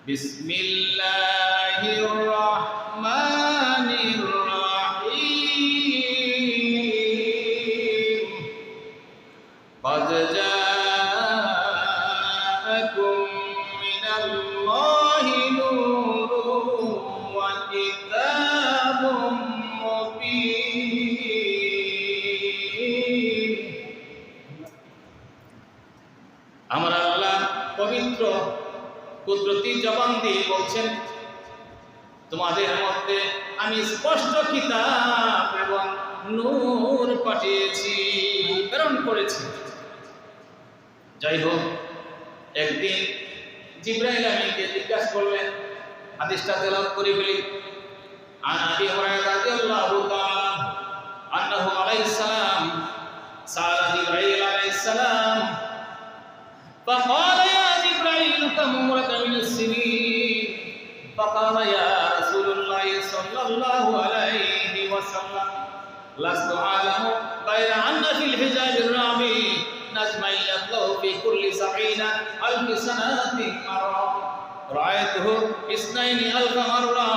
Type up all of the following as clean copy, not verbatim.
বিসমিল্লাহির রহমানির রহিম। قد جاءكم من الله نور وكتاب مبين। আমার আল্লাহ পবিত্র কুদরতি জবান দিয়ে বলছেন, তোমাদের মধ্যে আমি স্পষ্ট কিতাব এবং নূর পাঠিয়েছি, প্রেরণ করেছি। যাই হোক, একদিন জিবরাইল আমিনকে জিজ্ঞাসা করলেন, হাদিসটা তেলাওয়াত করে বলি। আন আবি হুরায়রা রাদিয়াল্লাহু তাআলা আনহু আলাইহিস সালাম সাআলা জিবরাইল আলাইহিস সালাম فقال يا جبريل كم عمرك من السنين؟ فقال يا رسول الله صلى الله عليه وسلم لست أعلم غير أن في الحجاب الرابع نجما يطلع في كل 70,000 سنة مرة رأيته 2,000 مرة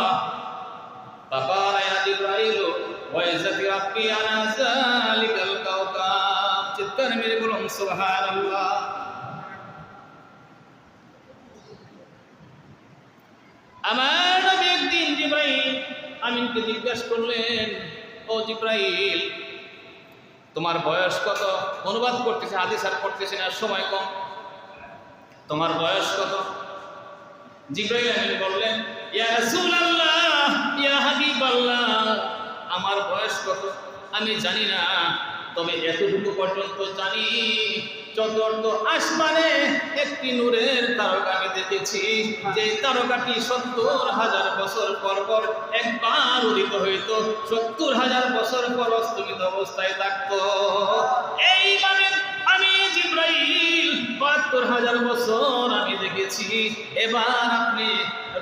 فقال يا جبريل وعزة ربي أنا ذلك الكوكب চিৎকার মেরে বলুন সুবহানাল্লাহ। আমার নবী একদিন জিবরাইল আমিনকে জিজ্ঞাসা করলেন, ও জিবরাইল, তোমার বয়স কত? অনুবাদ করতেছে, হাদিস আর করতেছে না, সময় কম। তোমার বয়স কত? জিবরাইল আমিন বললেন, ইয়া রাসূলুল্লাহ, ইয়া হাবিবাল্লাহ, আমার বয়স কত আমি জানি না, তবে এতটুকু পর্যন্ত জানি, চতুর্থ আসমানে একটি নূরের তারকা আমি দেখেছি, যে তারকাটি 70,000 বছর পর পর একবার উদিত হইত, 70,000 বছর পর অস্তমিত অবস্থায় থাকত। এইভাবে আমি জিবরাইল 72,000 বছর আমি দেখেছি। এবার আপনি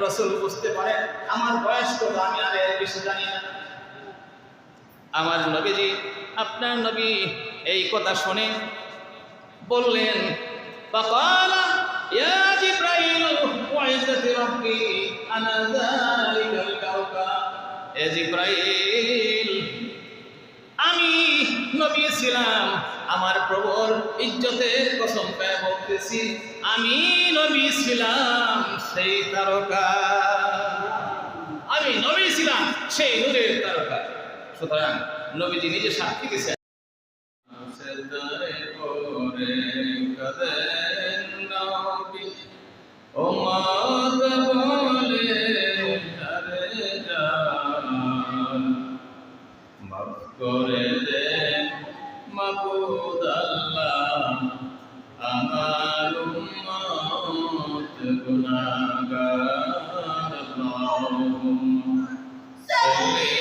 রাসূল বুঝতে পারেন আমার বয়স কত, আমি আর এর বেশি জানি না। আমার নবীজি, আপনার নবী এই কথা শুনে বললেন, ফাকালা ইয়া জিবরাইল ওয়াইজাতি রাব্বি আনা যালিকাল কাওকাব। এ জিবরাইল, আমি নবী ছিলাম, আমার প্রভুর ইজ্জতের কসম করে বলতেছি, আমি নবী ছিলাম সেই তারকা, আমি নবী ছিলাম সেই নূরের তারকা। সুতরাং নবীজি নিজে সাক্ষী দিয়েছেন। করে দেন মাবুদ আল্লাহ, আমার উম্মত গুনাহগার, আল্লাহুম্মা সাল্লি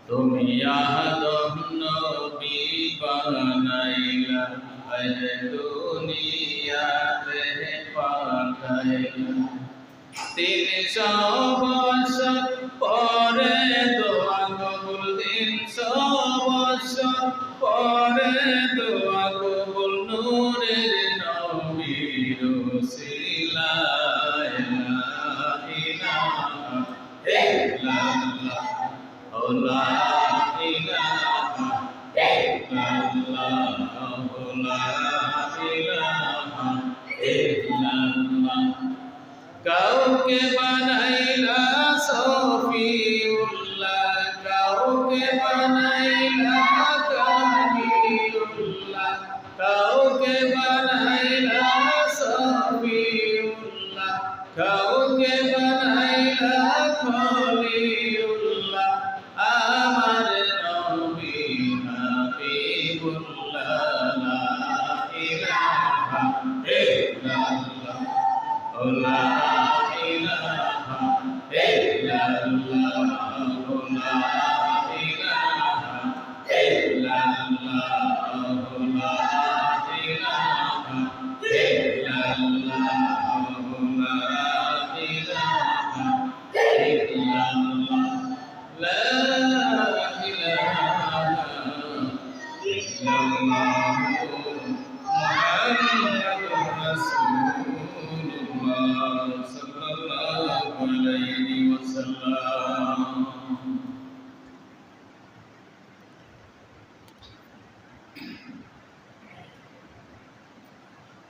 তুমি আদম নবী বানাইলা, দুনিয়াতে পাঠাইলা, 300 বছর পরে দোয়া কবুল, 300 বছর পরে দোয়া কবুল, নূরের নবীর ওসিলায়, লা ইলাহা ইল্লাল্লাহ, লা ইলাহা ইল্লাল্লাহ, লা ইলাহা ইল্লাল্লাহ। কাউকে বানাইলা সফিউল্লাহ, কাউকে বানাইলা কালিলুল্লাহ, কাউকে বানাইলা সফিউল্লাহ, কাউকে বানাইলা খলিলুল্লাহ,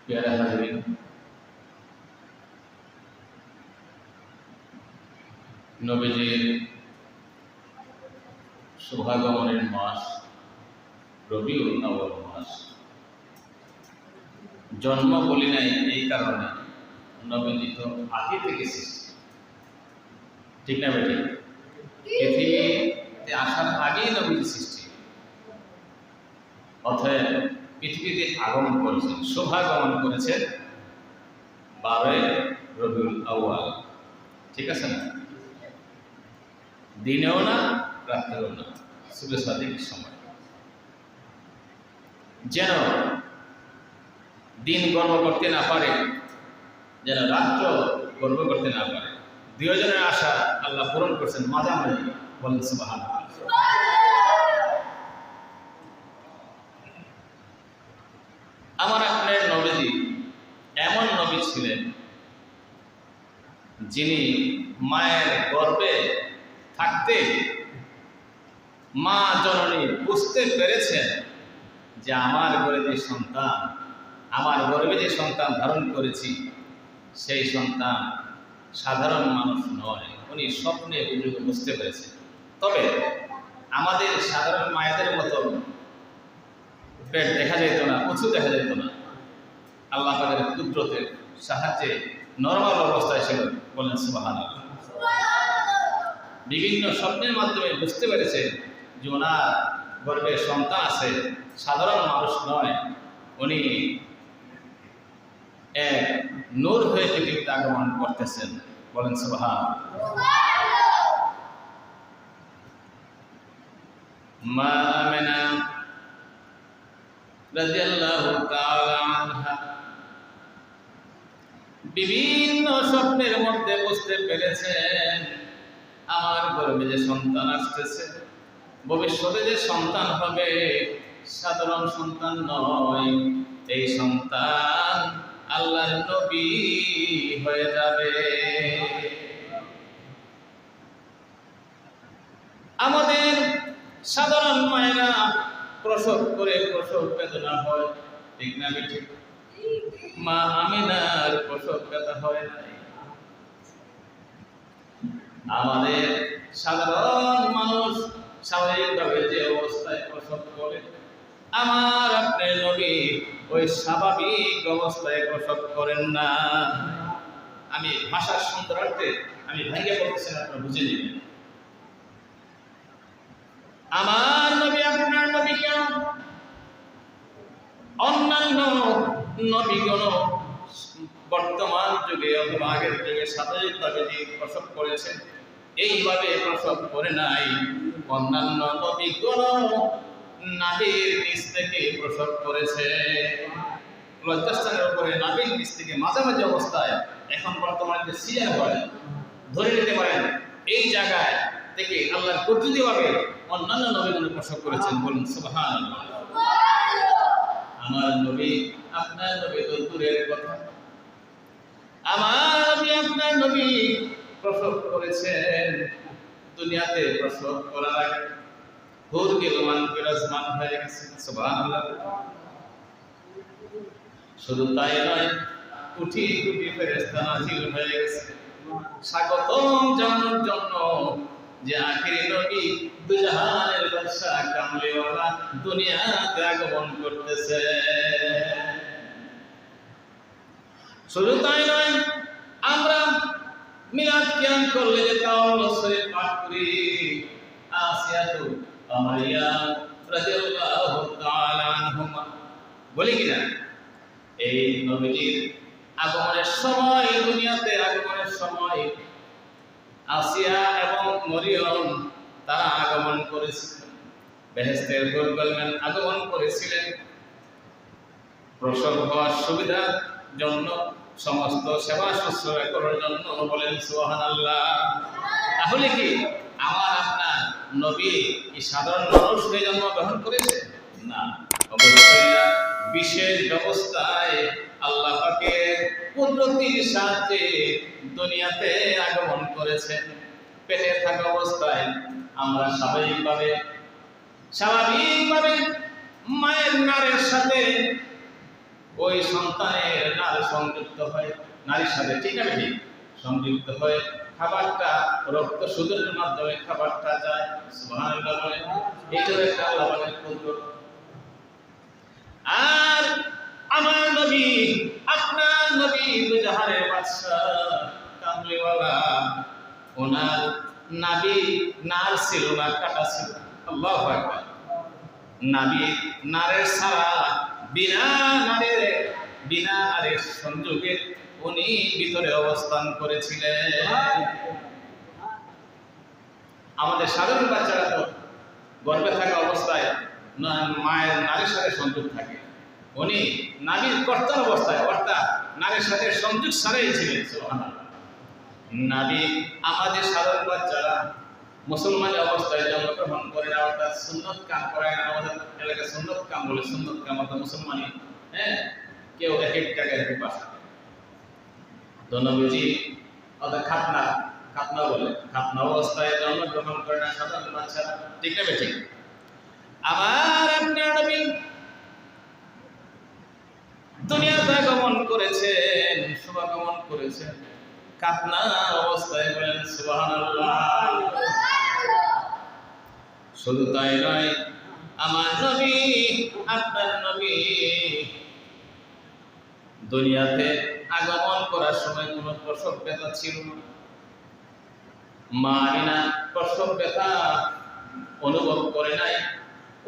পেয়ারা হাজিরিন, নবীজির শুভাগমনের মাস রবিউল আউয়াল মাস। জন্ম বলি নাই এই কারণে, নবীজি তো আগে থেকে সৃষ্টি, ঠিক না বেটি? পৃথিবীতে আসার আগেই নবীজি সৃষ্টি, অতএব পৃথিবীতে আগমন করেছেন, শুভাগমন করেছেন 12 রবিউল আউয়াল, ঠিক আছে না? দিনেও না রাত্রেও না, সুবে সাদিকের সময়। যেন দিন গর্ব করতে না পারে, যেন রাত্র গর্ব করতে না পারে, দুজনের আশা আল্লাহ পূরণ করছেন মাঝামাঝি, বলেন সুবহানাল্লাহ। আমার আপনার নবীজি এমন নবী ছিলেন যিনি মায়ের গর্ভে থাকতে মা জননী বুঝতে পেরেছেন যে আমার গর্ভে যে সন্তান, আমার গর্ভে যে সন্তান ধারণ করেছি সেই সন্তান সাধারণ মানুষ নয়, উনি স্বপ্নে বুঝতে পেরেছেন। তবে আমাদের সাধারণ মায়েদের মতো পেট দেখা যেত না, উঁচু দেখা যেত না, আল্লাহ তাদের কুদরতের সাহায্যে নরমাল অবস্থায় ছিল, বলেন সুবহানাল্লাহ। বিভিন্ন স্বপ্নের মাধ্যমে বুঝতে পেরেছে যে ওনার গর্ভে সন্তান আছে, সাধারণ মানুষ নয়, উনি এক নূর হয়ে পৃথিবীতে আগমন করতেছেন, বলেন সুবহানাল্লাহ। মা আমিনা রাদিয়াল্লাহু তাআলা আনহা বিভিন্ন স্বপ্নের মধ্যে বুঝতে পেরেছেন আমার গর্ভে যে সন্তান আসতেছে, ভবিষ্যতে যে সন্তান হবে সাধারণ সন্তান নয়, এই সন্তান আল্লাহর নবী হয়ে যাবে। আমাদের সাধারণ মায়েরা প্রসব করে প্রসব বেদনা হয়, ঠিক না ঠিক? মা আমিনার প্রসব ব্যথা হয় নাই। আমাদের সাধারণ মানুষ স্বাভাবিকভাবে যে অবস্থায় প্রসব করে, আমার আপনার নবী ওই স্বাভাবিক অবস্থায় প্রসব করেন না। আমি ভাষার সুন্দরার্থে আমি ভেঙে বলতেছি, আপনারা বুঝে নেবেন। আমার নবী আপনার নবী কেন অন্যান্য নবীগণ বর্তমান যুগে অথবা আগের যুগে স্বাভাবিকভাবে যে প্রসব করেছেন এইভাবে প্রসব করে নাই। অন্যান্য নবীগণ নাভির নিচ থেকে প্রসব করেছে, লজ্জাস্থানের উপরে নাভির নিচ থেকে মাঝামাঝি অবস্থায়, এখন বর্তমানে যে সিজার হয় ধরে নিতে পারেন, এই জায়গায় থেকে আল্লাহর কুদরতিভাবে অন্যান্য নবীগণ প্রসব করেছেন, বলুন সুবহানাল্লাহ। আমার নবী আপনার নবী তো দূরের কথা, আমার নবী আপনার নবী প্রসব করেছেন দুনিয়াতে। প্রসব করার আগে হুর গিলমান বিরাজমান হয়ে গেছে, সুবহানাল্লাহ। শুধু তাই নয়, কোটি কোটি ফেরেশতা নাযিল হয়ে গেছে স্বাগতম জানানোর জন্য যে আখিরি নবী দুজাহানের বাদশা কামলিওয়ালা দুনিয়াতে আগমন করতেছে। শুধু তাই নয়, আমরা মিলাদ কিয়াম করলে যে তাওয়াল শরীফ পাঠ করি, আসিয়াতু মারিয়াম রাদিয়াল্লাহু তাআলা আনহুমা বলি কিনা, এই নবীজির আগমনের সময়, দুনিয়াতে আগমনের সময় আসিয়া এবং মরিয়ম তারা আগমন করেছিলেন, বেহেশতের গোলগোলমান আগমন করেছিলেন প্রসব হওয়ার সুবিধার জন্য, সমস্ত সেবা শুশ্রূষা করার জন্য, বলেন সুবহানাল্লাহ। তাহলে কি আমার আপনার নবী কি সাধারণ মানুষ হয়ে জন্মগ্রহণ করেছে? না, অবশ্যই না। বিশেষ ব্যবস্থায় আল্লাহ পাকের কুদরতির সাহায্যে দুনিয়াতে আগমন করেছেন। পেটে থাকা অবস্থায় আমরা স্বাভাবিকভাবে মায়ের নারের সাথে ওই সন্তানের নারী সংযুক্ত হয়, নারীর সাথে, ঠিক না ঠিক, সংযুক্ত হয়ে খাবারটা রক্ত শোধনের মাধ্যমে খাবারটা যায়। সুবহানাল্লাহ বলেন। এইটাও একটা আল্লাহর কুদরত। আর আমার নবী, আপনার নবী দুজাহানের বাদশাহ কামলিওয়ালা, ওনার নাবি নার ছিল না, কাটা ছিল। আল্লাহু আকবার। নাবি নারের ছাড়া বিনা নারের সংযোগে উনি ভিতরে অবস্থান করেছিলেন। আমাদের সাধারণ বাচ্চারা তো গর্ভে থাকা অবস্থায় মায়ের নারীর সাথে সংযোগ থাকে, উনি নারীর কর্তন অবস্থায় অর্থাৎ নারীর সাথে সংযোগ ছাড়াই ছিলেন। সুবহানাল্লাহ। নাবি আমাদের সাধারণ বাচ্চারা মুসলমান অবস্থায় জন্মগ্রহণ করে না, অর্থাৎ সুন্নত কাম করায় না। আমাদের এলাকায় সুন্নত কাম বলে, সুন্নত কাম অর্থাৎ মুসলমানি, হ্যাঁ, কেউ এক এক টাকায় ভাষা। তো নবীজি অর্থাৎ খাতনা বলে, খাতনা অবস্থায় জন্মগ্রহণ করে না সাধারণ বাচ্চারা, ঠিক না ঠিক? আবার আপনার নবী দুনিয়াতে আগমন করেছেন, শুভাগমন করেছেন খাতনা অবস্থায়, বলেন সুবহানাল্লাহ। শুধু তাই নয়, আমার নবী, আপনার নবী দুনিয়াতে আগমন করার সময় কোনো প্রসব ব্যথা ছিল না। মা আমিনা প্রসব ব্যথা অনুভব করে নাই।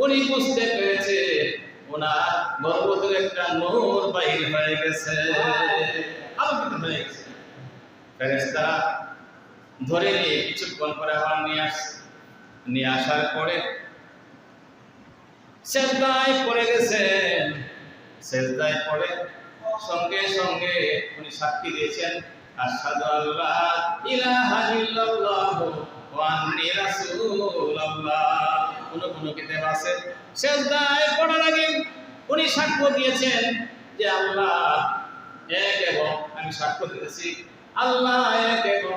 উনি বুঝতে পেরেছে ওনার গর্ভ থেকে একটা নূর বাহির হয়ে গেছে, আলোকিত হয়ে গেছে। ফেরেশতারা ধরে নিয়ে কিছুক্ষণ পরে আবার নিয়ে আসার পরে সেজদায় পড়ে গেছেন। সেজদায় পড়ে সঙ্গে সঙ্গে উনি সাক্ষী দিয়েছেন, আশহাদু আল্লা ইলাহা ইল্লাল্লাহ ওয়া আন্নী রাসূলুল্লাহ। কোন কিতাব আছে সেজদায় পড়ার আগে উনি সাক্ষ্য দিয়েছেন যে আল্লাহ এক এবং আমি সাক্ষ্য দিয়েছি আল্লাহ এক এবং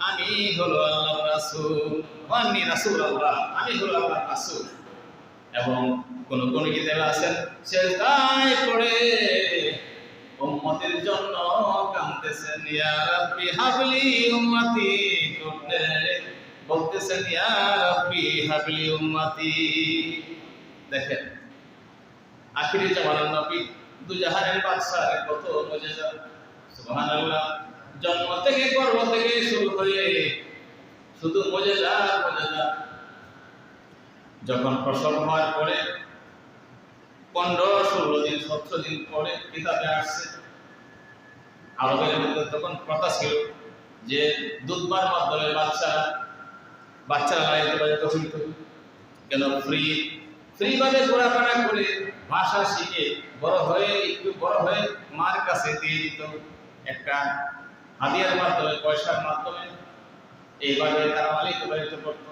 আমি হলো আল্লাহর রাসূল, ওয়া আন্নী রাসূলুল্লাহ, আমি হলো আল্লাহর রাসূল। এবং কোন কিতাবে আছেন সেজদায় পড়ে উম্মতের জন্য কাঁদতেছেন, ইয়া রাব্বি হাবলি উম্মতি, বলতেছেন ইয়া রাব্বি হাবলি উম্মতি। দেখেন আখিরি জামানার নবী দুজাহানের বাদশাহ, কত মুজিজা। সুবহানাল্লাহ। জন্ম থেকে গর্ভ থেকে শুরু হয়ে শুধু মুজিজা মুজিজা। যখন প্রসব হওয়ার পরে 15-16 দিন 17 দিন পরে কিতাবে আসছে, আরবের মধ্যে তখন কথা ছিল যে দুধবার মাধ্যমে বাচ্চারা লাইতে পারত, কেন ফ্রি ভাবে ঘোরাফেরা করে ভাষা শিখে একটু বড় হয়ে মার কাছে দিয়ে দিত একটা হাদিয়ার মাধ্যমে, পয়সার মাধ্যমে। এইভাবে তারা লালিত পালিত করত।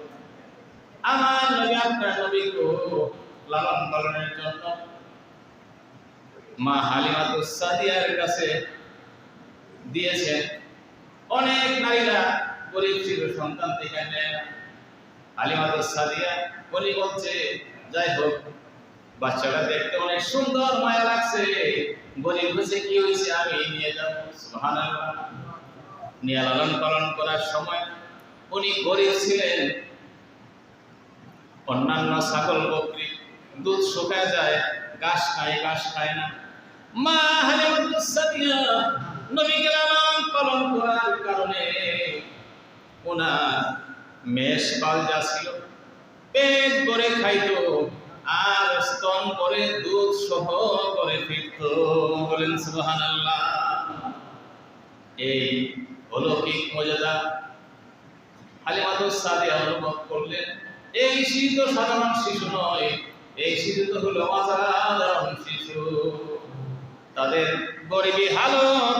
আমার নবী, আপনার নবীকে লালন পালনের জন্য মা হালিমাতুস সাদিয়ার কাছে দিয়েছেন। অনেক নারীরা গরিব ছিল, সন্তান থেকে নেয় না। হালিমাতুস সাদিয়া উনি বলছে, যাই হোক বাচ্চাটা দেখতে অনেক সুন্দর, মায়া লাগছে, গরিব হয়েছে কি হয়েছে, আমি নিয়ে যাব। সুবহানাল্লাহ। নিয়ে লালন পালন করার সময় উনি গরিব ছিলেন। অন্যান্য ছাগল বকরি দুধ শুকায় যায়, ঘাস খায় না। মা হালিমাতুস সাদিয়া নবীকে লালন পালন করার কারণে ওনার মেষ পাল যা ছিল পেট করে খাইতো আর স্তন করে দুধ সহ করে ফিরত। বলেন সুবহানাল্লাহ। এই অলৌকিক মর্যাদা হালিমাতুস সাদিয়া অনুভব করলেন। এই শিশু তো সাধারণ শিশু নয়, এই শিশু তো হলো অসাধারণ শিশু। তাদের গরিবী হালত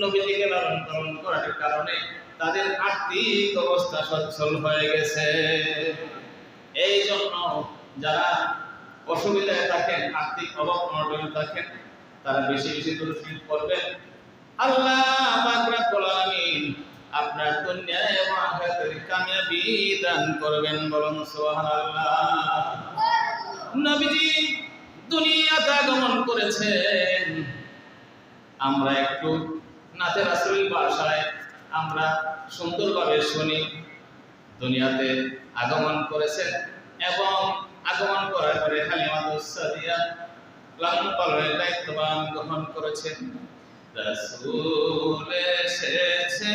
নবীজিকে লালন পালন করার কারণে তাদের আর্থিক অবস্থা সচ্ছল হয়ে গেছে। এই জন্য যারা অসুবিধায় থাকেন, আর্থিক অভাব অনটনে থাকেন, তারা বেশি বেশি দরুদ পড়বেন। আল্লাহ পাক রব্বুল আলামিন আপনার দুনিয়া এবং আখিরাতের কামিয়াবি দান করবেন। বলুন সুবহানাল্লাহ। নবীজি দুনিয়াতে আগমন করেছেন। আমরা একটু নাতে রাসূলের ভাষায় আমরা সুন্দরভাবে শুনি। দুনিয়াতে আগমন করেছেন এবং আগমন করার পরে কালিমাতুস সাদিয়া লালন পালনের দায়িত্ব গ্রহণ করেছেন। রাসূল এসেছে,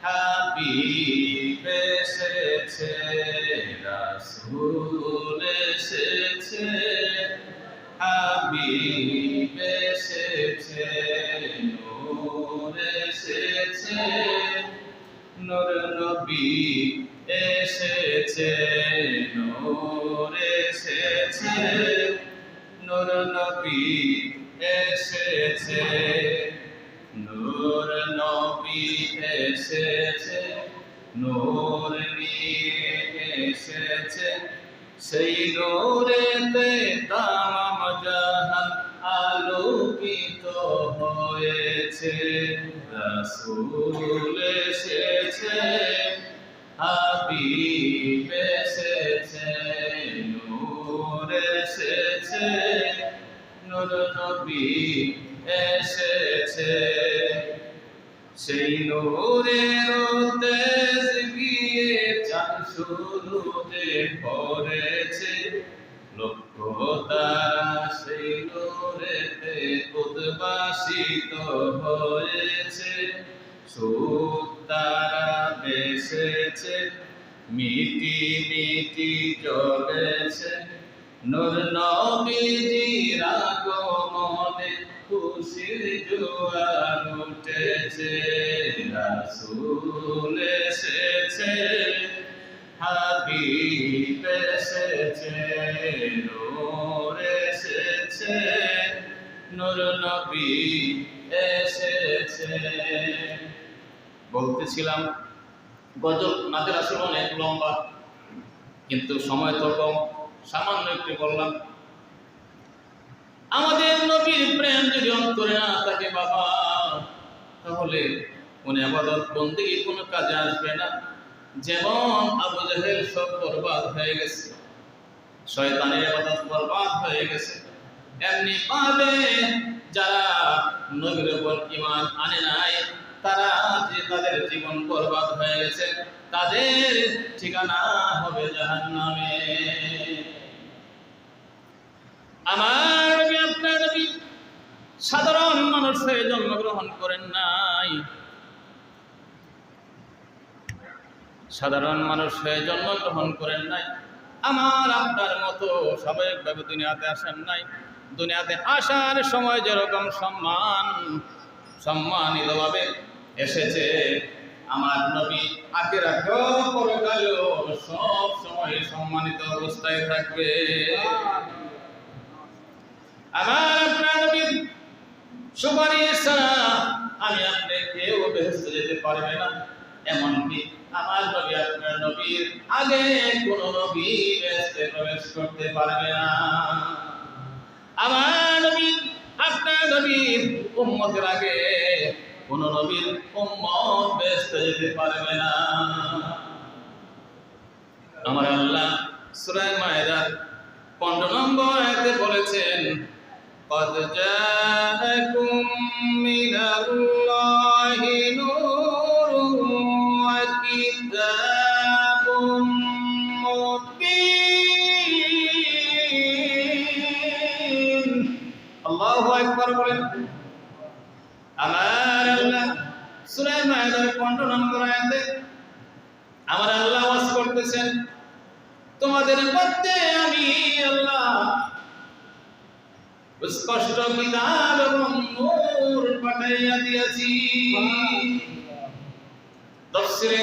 হাবিব এসেছে, রাসূল এসেছে, হাবিব এসেছে, নূর এসেছে, নূর নবী এসেছে, নূর এসেছে, নূর নবী এসেছে, নূর নবী এসেছে, নূর নিয়ে এসেছে, সেই নূরেতে তামাম জাহান আলোকিত হয়েছে। রাসূল এসেছে, হাবিব এসেছে, নূর এসেছে, নূর নবী এসেছে, সেই নূরের তেজ গিয়ে চাঁদ শুরুতে পড়েছে, লক্ষ তারা সেই নূরেতে উদ্ভাসিত হয়েছে, সুখ তারা বেসেছে, মিটি মিটি জ্বলেছে, নূর নবীজির আগমনে খুশির জোয়ার উঠেছে। রাসূল এসেছে, হাবিব এসেছে, নূর এসেছে, নূর নবী এসেছে। বলতেছিলাম গজল নাতে রাসূল অনেক লম্বা, কিন্তু সময় তো কম, সামান্য একটু বললাম। আমাদের নবীর প্রেম যদি অন্তরে না থাকে বাবা, তাহলে কোন ইবাদত বন্দেগী কোনো কাজে আসবে না। যেমন আবু জাহেল সব বরবাদ হয়ে গেছে, শয়তানের ইবাদত বরবাদ হয়ে গেছে, এমনি ভাবে যারা নবীর উপর ঈমান আনে নাই, তারা যে তাদের জীবন বরবাদ হয়ে গেছে, তাদের ঠিকানা হবে জাহান্নামে। আমার নবী, আপনার নবী সাধারণ মানুষ হয়ে জন্মগ্রহণ করেন নাই, সাধারণ মানুষ হয়ে জন্মগ্রহণ করেন নাই। আমার আপনার মতো স্বাভাবিকভাবে দুনিয়াতে আসেন নাই। দুনিয়াতে আসার সময় যেরকম সম্মানিতভাবে এসেছে, আমার নবী আখিরাতেও পরকালেও সব সময় সম্মানিত অবস্থায় থাকবে। আমার আপনার নবীর সুপারিশ ছাড়া আমি আপনি কেউ বেহেশতে যেতে পারবে না। এমনকি আমার নবী আপনার নবীর আগে কোন নবী বেহেশতে প্রবেশ করতে পারবে না। আমার নবী আপনার নবীর উম্মতের আগে কোন নবীর উম্মত বেহেশতে যেতে পারবে না। আমার আল্লাহ সূরা মায়েদার 15 নম্বর আয়াতে বলেছেন, قد جاءكم من الله نور وكتاب مبين। আল্লাহু আকবার বলেন। আমার আল্লাহ সূরা মায়েদার 15 নম্বর আয়াতে আমার আল্লাহ ওয়াজ করতেছেন, তোমাদের মধ্যে আমি আল্লাহ স্পষ্ট কিতাব এবং নূর পাঠাইয়া দিয়েছি। তাফসীরে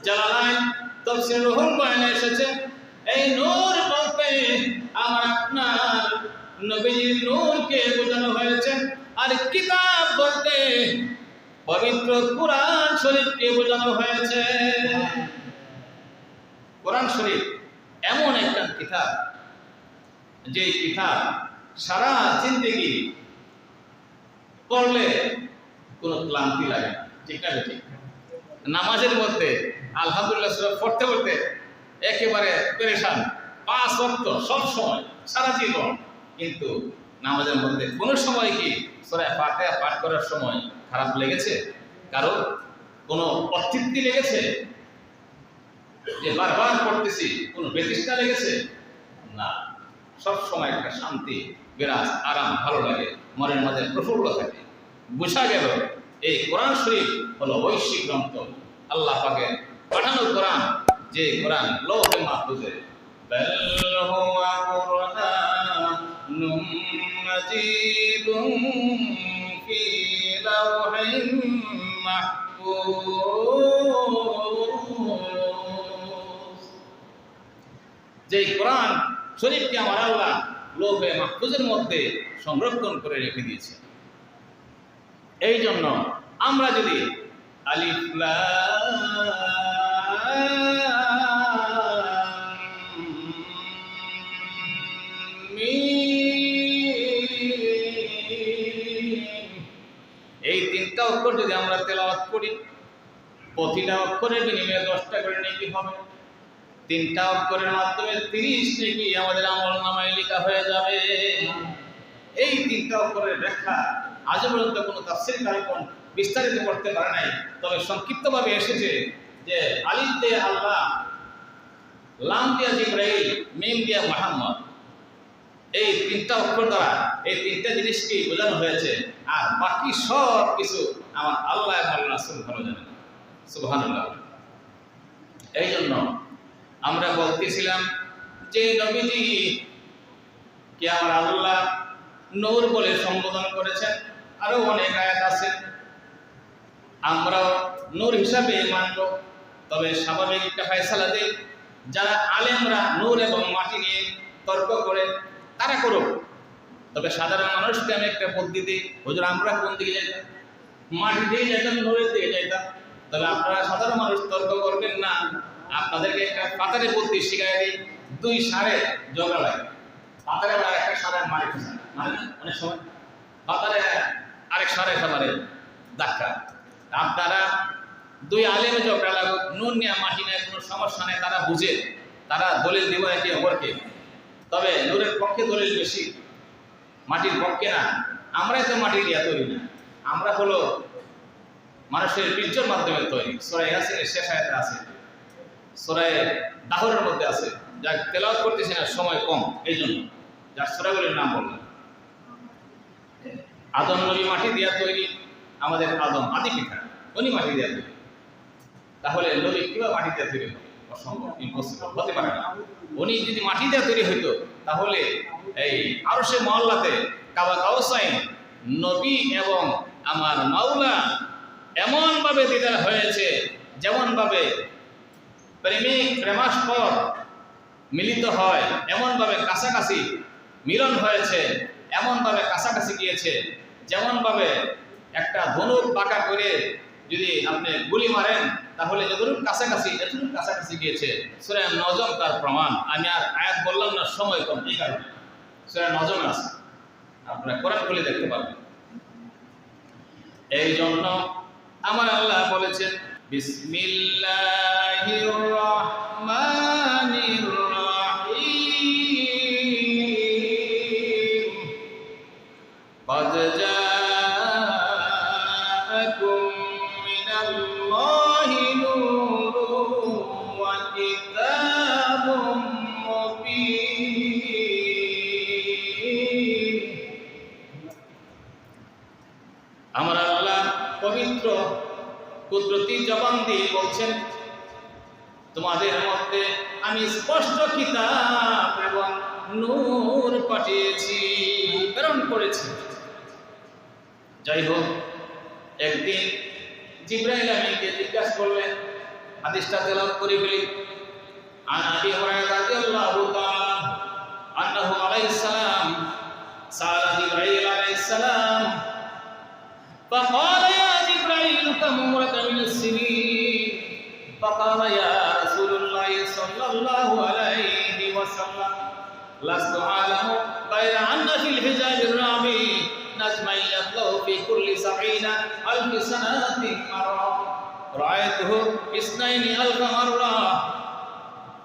জালালাইন, তাফসীরে রুহুল বয়ানে এসেছে, এই নূর বলতে আমার আপনার নবীর নূরকে বোঝানো হয়েছে, আর কিতাব বলতে পবিত্র কুরআন শরীফকে বোঝানো হয়েছে। কুরআন শরীফ এমন একটা কিতাব, যে কিতাব সারা জিন্দেগি পড়লে কোনো ক্লান্তি লাগে না। ঠিক আছে, ঠিক। নামাজের মধ্যে আলহামদুলিল্লাহ সূরা পড়তে পড়তে একেবারে পেরেশান, 5 ওয়াক্ত সব সময় সারা জীবন কিন্তু নামাজের মধ্যে কোনো সময় কি সূরা ফাতিহা পাঠ করার সময় খারাপ লেগেছে? কারো কোনো অতৃপ্তি লেগেছে যে বারবার পড়তেছি? কোনো বেতৃষ্ণা লেগেছে? না, সব সময় একটা শান্তি বিরাজ, আরাম, ভালো লাগে, মনের মধ্যে প্রফুল্ল থাকে। বোঝা গেল এই কোরআন শরীফ হলো ঐশিক গ্রন্থ, আল্লাহ পাকের পাঠানো কোরআন, যে কোরআন লৌহে মাহফুজে। বাল হুয়া কুরআনুম মাজিদুম ফি লাওহিন মাহফুজ। যেই কোরআন শরীফকে আমার আল্লাহ লৌহে মাহফুজের মধ্যে সংরক্ষণ করে রেখে দিয়েছে। এই জন্য আমরা যদি আলিফ লাম মিম এই তিনটা অক্ষর যদি আমরা তেলাওয়াত করি, প্রতিটা অক্ষরের বিনিময়ে 10টা করে নেকি হবে। তিনটা অক্ষরের মাধ্যমে 30 নেকি আমাদের আমলনামায় লেখা হয়ে যাবে। এই তিনটা অক্ষরের ব্যাখ্যা আজ পর্যন্ত কোনো তাফসীর কারণ বিস্তারিত করতে পারে নাই, তবে সংক্ষিপ্তভাবে এসেছে যে আলিফ দিয়ে আল্লাহ, লাম দিয়ে জিবরাইল, মিম দিয়ে মুহাম্মদ, এই তিনটা অক্ষর দ্বারা এই তিনটা জিনিসকে বোঝানো হয়েছে। আর বাকি সব কিছু আমার আল্লাহ এবং আল্লাহ রাসূল ভালো জানেন। সুবহানাল্লাহ। এই জন্য আমরা বলতেছিলাম যে নবীজি কে আমার আল্লাহ নূর বলে সম্বোধন করেছেন, আরো অনেক আয়াত আছে, আমরাও নূর হিসাবে মানব। তবে স্বাভাবিক একটা ফয়সালা দেই, যারা আলেমরা নূর এবং মাটি নিয়ে তর্ক করে তারা করুক। তবে সাধারণ মানুষকে আমি একটা বুদ্ধি দিই, হুজুর আমরা কোন দিকে যাইতাম? মাটি দিয়ে যাইতাম, নূরের দিকে যাইতাম। তবে আপনারা সাধারণ মানুষ তর্ক করবেন না, আপনাদেরকে একটা পাতারে বুদ্ধি শিখাই দিই। 2 সারে ঝগড়া লাগে, পাতারে আবার একটা সারে মারে ফেলে, মানে অনেক সময় পাতারে আরেক সারে খাবারে ধাক্কা। আপনারা 2 আলেমে ঝগড়া লাগুক, নুন নিয়ে মাটি নিয়ে কোনো সমস্যা নেই, তারা বুঝে, তারা দলিল দিব একে অপরকে। তবে নূরের পক্ষে দলিল বেশি, মাটির পক্ষে না। আমরাই তো মাটি দিয়ে তৈরি না, আমরা হলো মানুষের বীর্যের মাধ্যমে তৈরি। সূরা ইয়াসিনের শেষ আয়াতে আছে, সূরা দাহরের মধ্যে আছে, যা তেলাওয়াত করতেছি না, সময় কম, এই জন্য যার সূরাগুলির নাম বললাম। আদম নবী মাটি দিয়ে তৈরি, আমাদের আদম আদি পিতা উনি মাটি দিয়ে তৈরি। তাহলে নবী কিভাবে মাটি দিয়ে তৈরি হবে? অসম্ভব, ইম্পসিবল, হতে পারে না। উনি যদি মাটি দিয়ে তৈরি হইতো তাহলে এই আরশে মহল্লাতে কাবা কাউসাইন নবী এবং আমার মাওলা এমন ভাবে দিদার হয়েছে, যেমন ভাবে প্রেমিক প্রেমাস্পদ মিলিত হয়, এমন ভাবে কাছাকাছি মিলন হয়েছে, এমন ভাবে কাছাকাছি গিয়েছে, যেমন ভাবে একটা ধনুক বাঁকা করে যদি আপনি গুলি মারেন তাহলে যতটুকু কাছাকাছি এতটুকু কাছাকাছি গিয়েছে। সূরা নজম তার প্রমাণ। আমি আর আয়াত বললাম না, সময় কম, এই কারণে সূরা নজমে আছে, আপনারা কোরআন খুলে দেখতে পারবেন। এই জন্য আমার আল্লাহ বলেছেন বিসমিল্লাহির রহমানির রহিম قد جاءكم من الله نور وكتاب مبين। আমার আল্লাহ পবিত্র কুদরতি জবান দিয়ে বলছেন, তোমাদের মধ্যে আমি স্পষ্ট কিতাব এবং নূর পাঠিয়েছি, প্রেরণ করেছি। যাই হোক, একদিন জিবরাইল আমিনকে জিজ্ঞাসা করলেন, হাদিসটা তেলাওয়াত করে ফেলি। আন আবি হুরায়রা রাদিয়াল্লাহু তাআলা আনহু আলাইহিস সালাম সাআলা জিবরাইল আলাইহিস সালাম فقال يا جبرائيل كم عمرك من السنين فقال يا رسول الله صلى الله عليه وسلم لست أعلم غير أن في الحجاب الرابع نجما يطلع في كل 70,000 سنة مرة رأيته 2,000 مرة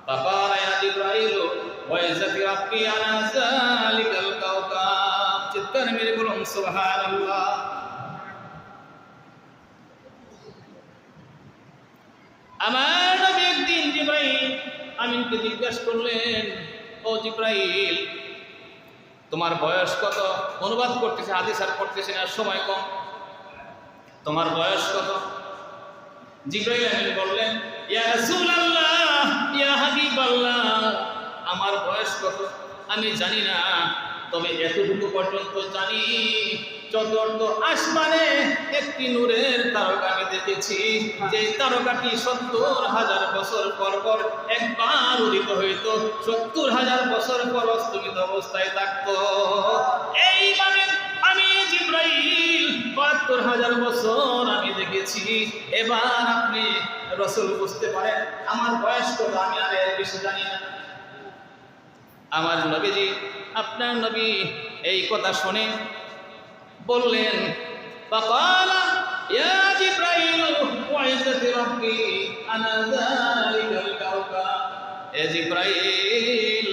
فقال يا جبرائيل وعزة ربي أنا ذلك الكوكب সুবহানাল্লাহ। আমার নবী একদিন জিবরাইল আমিনকে জিজ্ঞাসা করলেন, ও জিবরাইল, তোমার বয়স কত? অনুবাদ করতেছে, হাদিস আর করতেছে না, সময় কম। তোমার বয়স কত? জিবরাইল আমিন বললেন, ইয়া রাসূলুল্লাহ, ইয়া হাবিবাল্লাহ, আমার বয়স কত আমি জানি না, তবে এতটুকু পর্যন্ত জানি, চতুর্থ আসমানে একটি নূরের তারকা আমি দেখেছি, যে তারকাটি ৭০,০০০ বছর পর পর একবার উদিত হইত, ৭০,০০০ বছর পর অস্তমিত অবস্থায় থাকত। এইভাবে আমি জিবরাইল ৭২,০০০ বছর আমি দেখেছি। এবার আপনি রাসূল বুঝতে পারেন আমার বয়স কত, আমি আর এর বেশি জানি না। আমার নবীজি, আপনার নবী এই কথা শুনে বললেন, ফাকালা ইয়া জিবরাইল ওয়া ইজ্জাতি রাব্বি আনা যালিকাল কাওকাব। এ জিবরাইল,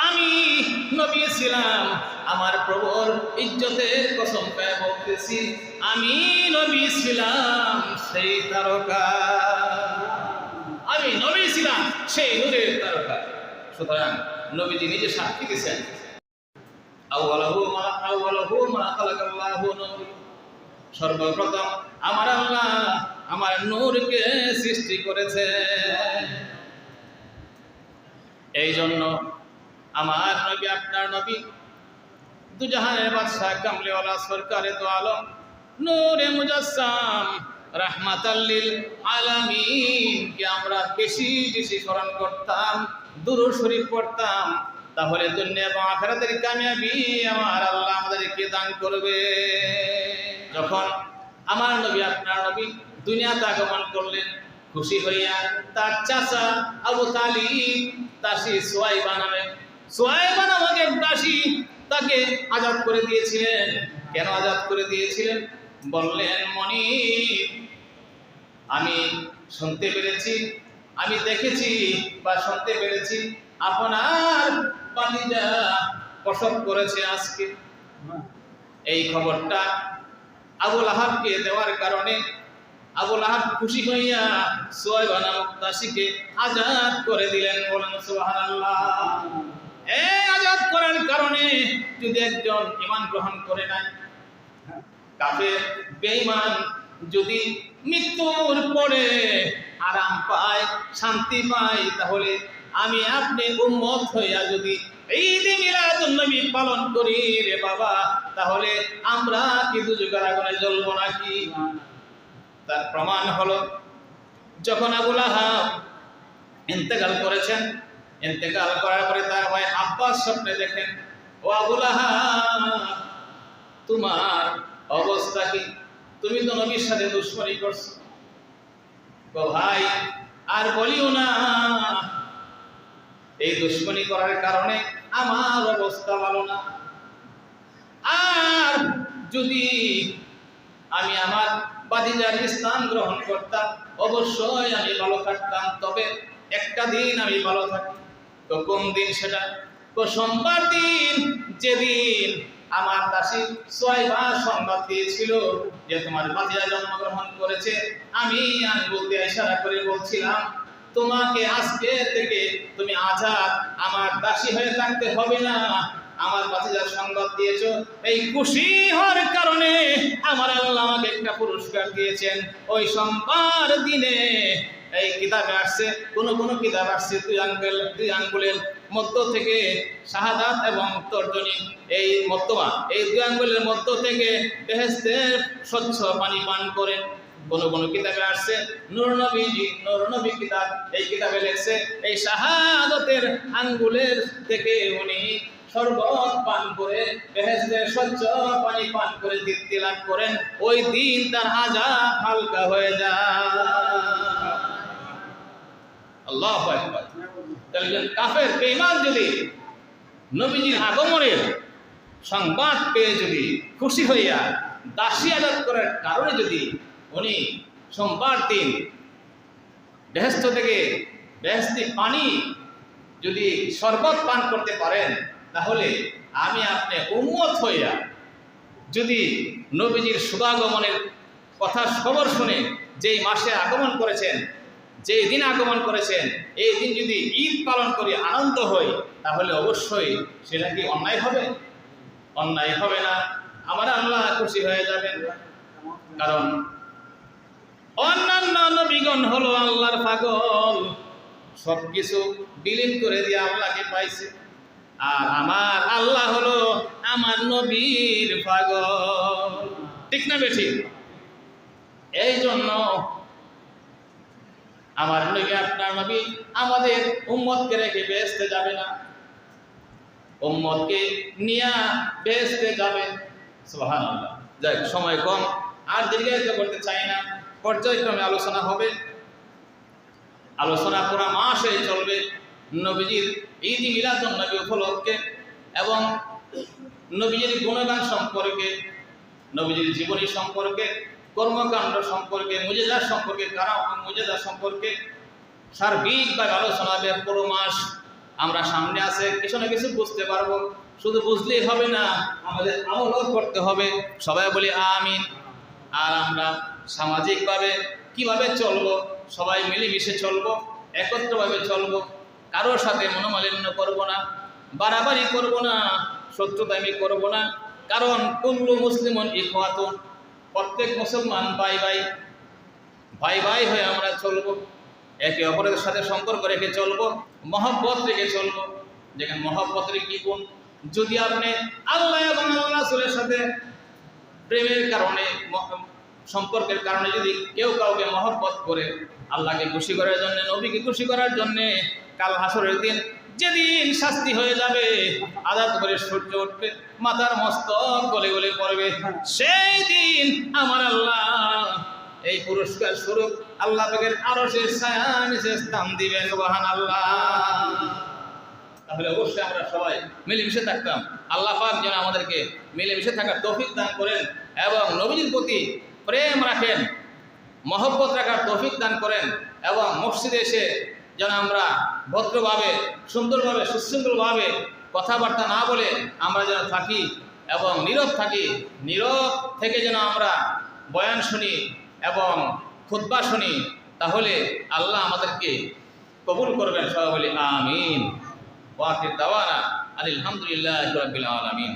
আমি নবী ছিলাম, আমার প্রভুর ইজ্জতের কসম করে বলতেছি, আমি নবী ছিলাম সেই তারকা, আমি নবী ছিলাম সেই নূরের তারকা। সুতরাং নবীজি নিজে সাক্ষী দিয়েছেন, আউয়ালাহু মা খালাকাল্লাহু নূর, সর্বপ্রথম আমার আল্লাহ আমার নূরকে সৃষ্টি করেছে। এই জন্য আমার নবী, আপনার নবী, দুজাহানের বাদশাহ কামলিওয়ালা সরকারে দো আলম নূরে মুজাসসাম রাহমাতাল লিল আলামিন কে আমরা বেশি বেশি স্মরণ করতাম, দুরূদ শরীফ পড়তাম, তাহলে দুনিয়া এবং আখিরাতের কামিয়াবি আমার আল্লাহ আমাদেরকে দান করবে। যখন আমার নবী, আপনার নবী দুনিয়াতে আগমন করলেন, খুশি হইয়া তার চাচা আবু তালিব দাসী সুয়াইবা নামক এক দাসী তাকে আজাদ করে দিয়েছিলেন। কেন আজাদ করে দিয়েছিলেন? বললেন, মনি, আমি শুনতে পেরেছি, আমি দেখেছি বা শুনতে পেরেছি আপনার ভাতিজা প্রসব করেছে আজকে। এই খবরটা আবু লাহাবকে দেওয়ার কারণে আবু লাহাব খুশি হইয়া সুয়াইবা নামক দাসীকে আজাদ করে দিলেন। বলেন সুবহানাল্লাহ। এই আজাদ করার কারণে যদি একজন ঈমান গ্রহণ করে নাই, কাফের বেঈমান যদি মৃত্যুর পরে আরাম পায়, শান্তি পায়, তাহলে আমি আপনি উম্মত হইয়া যদি ঈদ মিলাদুন নবী পালন করি রে বাবা, তাহলে আমরা কি দুজকের আগুনে জ্বলব নাকি? তার প্রমাণ হলো, যখন আবু লাহাব ইন্তেকাল করেছেন, ইন্তেকাল করার পরে তার ভাই আব্বাস স্বপ্নে দেখেন, ও আবু লাহাব, তোমার অবস্থা কি? তুমি তো নবীর সাথে দুশমনি করছো। ও ভাই, আর বলিও না, এই দুশমনি করার কারণে আমার অবস্থা ভালো না। আর যদি আমি আমার ভাতিজার ইসলাম গ্রহণ করতাম, অবশ্যই আমি ভালো থাকতাম। তবে একটা দিন আমি ভালো থাকি। তো কোন দিন সেটা? তো সোমবার দিন, যেদিন আমার দাসী সুয়াইবা সংবাদ দিয়েছিল যে তোমার ভাতিজা জন্মগ্রহণ করেছে, আমি আঙ্গুল দিয়ে ইশারা করে বলছিলাম, তোমাকে আজকে থেকে তুমি আজাদ, আমার দাসী হয়ে থাকতে হবে না। আমার ভাতিজার সংবাদ দিয়েছো, এই খুশি হওয়ার কারণে আমার আল্লাহ আমাকে একটা পুরস্কার দিয়েছেন। ওই সোমবার দিনে এই কিতাবে আসছে, কোন কিতাব আসছে দুই আঙ্গুলের মধ্য থেকে শাহাদাত এবং তর্জনী, এই মধ্যমা, এই দুই আঙ্গুলের মধ্য থেকে বেহেশতের স্বচ্ছ পানি পান করেন। কোন কিতাবে আসছে, নূর নবী কিতাব, এই কিতাবে লেখছে এই শাহাদাতের আঙ্গুলের থেকে উনি শরবত পান করে বেহেশতের স্বচ্ছ পানি পান করে তৃপ্তি লাভ করেন। ওই দিন তার আযাব হালকা হয়ে যায়। আল্লাহু আকবার। তাহলে কাফের বেঈমান যদি নবীজির আগমনের সংবাদ পেয়ে যদি খুশি হইয়া দাসী আজাদ করার কারণে যদি উনি সোমবার দিন বেহেশত থেকে বেহেশতি পানি যদি শরবত পান করতে পারেন, তাহলে আমি আপনি উম্মত হইয়া যদি নবীজির শুভাগমনের কথা খবর শুনে যেই মাসে আগমন করেছেন, যেই দিন আগমন করেছেন, এই দিন যদি ঈদ পালন করে আনন্দ হয়, তাহলে অবশ্যই সেটা কি অন্যায় হবে? অন্যায় হবে না। আমার আল্লাহ খুশি হয়ে যাবেন। কারণ অন্যান্য নবীগণ হলো আল্লাহর পাগল, সবকিছু বিলীন করে দিয়ে আল্লাহকে পাইছে। আর আমার আল্লাহ হলো আমার নবীর পাগল। ঠিক না বেঠি? এই জন্য আমার নবী, আপনার নবী আমাদের উম্মতকে রেখে বেহেশতে যাবে না, উম্মতকে নিয়ে বেহেশতে যাবে। সুবহানাল্লাহ। যাই, সময় কম, আর দীর্ঘায়িত করতে চাই না। পর্যায়ক্রমে আলোচনা হবে। আলোচনা পুরা মাসে চলবে নবীজির ঈদ মিলাদুন নবী উপলক্ষে এবং নবীজির গুণগান সম্পর্কে, নবীজির জীবনী সম্পর্কে, কর্মকাণ্ড সম্পর্কে, মুজিজা সম্পর্কে, মুজিজা সম্পর্কে সার্বিকভাবে আলোচনা হবে। পুরো মাস আমরা সামনে আছে, কিছু না কিছু বুঝতে পারবো। শুধু বুঝলেই হবে না, আমাদের আমলও করতে হবে। সবাই বলি আমিন। আর আমরা সামাজিকভাবে কিভাবে চলবো? সবাই মিলেমিশে চলবো, একত্রভাবে চলবো, কারোর সাথে মনোমালিন্য করব না, বাড়াবাড়ি করব না, শত্রুতামি করব না। কারণ কুল্লু মুসলিমুন ইখওয়াতুন, প্রত্যেক মুসলমান ভাই ভাই, ভাই ভাই হয়ে আমরা চলবো, একে অপরের সাথে সম্পর্ক রেখে চলবো, মহব্বত রেখে চলবো। যেখানে মহব্বতের কি গুণ? যদি আপনি আল্লাহ এবং আল্লাহ রাসূলের সাথে প্রেমের কারণে, সম্পর্কের কারণে যদি কেউ কাউকে মহব্বত করে, আল্লাহকে খুশি করার জন্য, নবীকে খুশি করার জন্য, কাল হাসরের দিন যেদিন শাস্তি হয়ে যাবে, আজাদ করে সূর্য উঠবে, মাথার মস্তক গলে গলে পড়বে, সেই দিন আমার আল্লাহ এই পুরস্কার স্বরূপ আল্লাহ পাকের আরশের ছায়া নিচে স্থান দিবেন। সুবহানাল্লাহ। তাহলে অবশ্যই আমরা সবাই মিলেমিশে থাকতাম। আল্লাহ পাক যেন আমাদেরকে মিলেমিশে থাকার তৌফিক দান করেন এবং নবীজির প্রতি প্রেম রাখেন, মহব্বত রাখার তৌফিক দান করেন এবং মসজিদে এসে যেন আমরা ভদ্রভাবে, সুন্দরভাবে, সুশৃঙ্খলভাবে কথাবার্তা না বলে আমরা যেন থাকি এবং নীরব থাকি। নীরব থেকে যেন আমরা বয়ান শুনি এবং খুতবা শুনি, তাহলে আল্লাহ আমাদেরকে কবুল করবেন। সবাই বলি আমিন। ওয়া আখির দাওয়ানা আলহামদুলিল্লাহি রাব্বিল আলামিন।